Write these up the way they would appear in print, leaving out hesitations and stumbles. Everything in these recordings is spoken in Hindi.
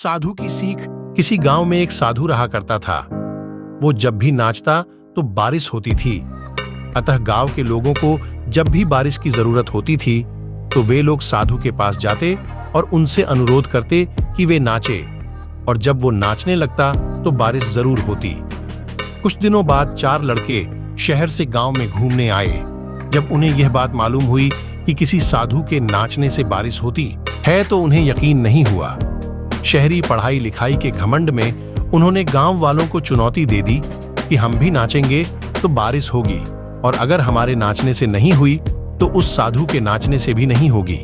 साधु की सीख। किसी गांव में एक साधु रहा करता था। वो जब भी नाचता तो बारिश होती थी। अतः गांव के लोगों को जब भी बारिश की जरूरत होती थी तो वे लोग साधु के पास जाते और उनसे अनुरोध करते कि वे नाचे, और जब वो नाचने लगता तो बारिश जरूर होती। कुछ दिनों बाद 4 लड़के शहर से गांव में घूमने आए। जब उन्हें यह बात मालूम हुई कि किसी साधु के नाचने से बारिश होती है तो उन्हें यकीन नहीं हुआ। शहरी पढ़ाई लिखाई के घमंड में उन्होंने गांव वालों को चुनौती दे दी कि हम भी नाचेंगे तो बारिश होगी, और अगर हमारे नाचने से नहीं हुई तो उस साधु के नाचने से भी नहीं होगी।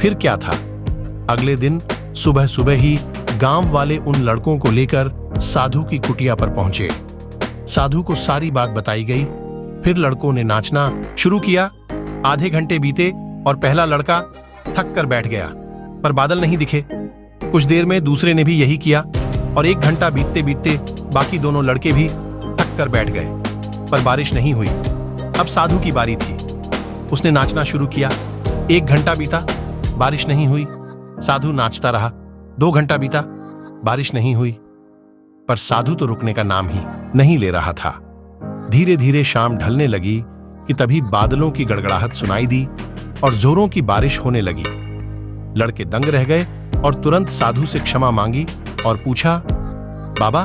फिर क्या था, अगले दिन सुबह सुबह ही गांव वाले उन लड़कों को लेकर साधु की कुटिया पर पहुंचे। साधु को सारी बात बताई गई। फिर लड़कों ने नाचना शुरू किया। आधे घंटे बीते और पहला लड़का थक कर बैठ गया, पर बादल नहीं दिखे। कुछ देर में दूसरे ने भी यही किया, और 1 घंटा बीतते बीतते बाकी दोनों लड़के भी थक कर बैठ गए, पर बारिश नहीं हुई। अब साधु की बारी थी। उसने नाचना शुरू किया। 1 घंटा बीता, बारिश नहीं हुई। साधु नाचता रहा। 2 घंटा बीता, बारिश नहीं हुई। पर साधु तो रुकने का नाम ही नहीं ले रहा था। धीरे धीरे शाम ढलने लगी कि तभी बादलों की गड़गड़ाहट सुनाई दी और जोरों की बारिश होने लगी। लड़के दंग रह गए और तुरंत साधु से क्षमा मांगी और पूछा, बाबा,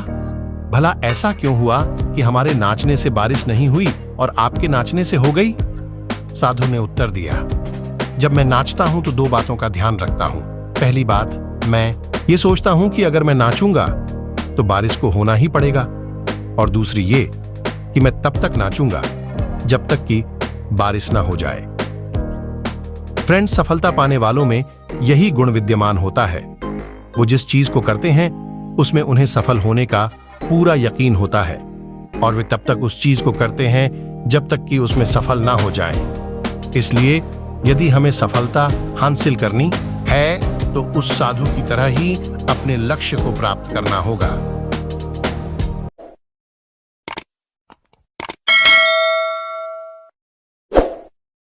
भला ऐसा क्यों हुआ कि हमारे नाचने से बारिश नहीं हुई और आपके नाचने से हो गई? साधु ने उत्तर दिया, जब मैं नाचता हूं तो 2 बातों का ध्यान रखता हूं। पहली बात, मैं ये सोचता हूं कि अगर मैं नाचूंगा तो बारिश को होना ही पड़ेगा, और दूसरी ये कि मैं तब तक नाचूंगा जब तक कि बारिश ना हो जाए। फ्रेंड्स, सफलता पाने वालों में यही गुण विद्यमान होता है। वो जिस चीज को करते हैं उसमें उन्हें सफल होने का पूरा यकीन होता है, और वे तब तक उस चीज को करते हैं जब तक कि उसमें सफल ना हो जाएं। इसलिए यदि हमें सफलता हासिल करनी है तो उस साधु की तरह ही अपने लक्ष्य को प्राप्त करना होगा।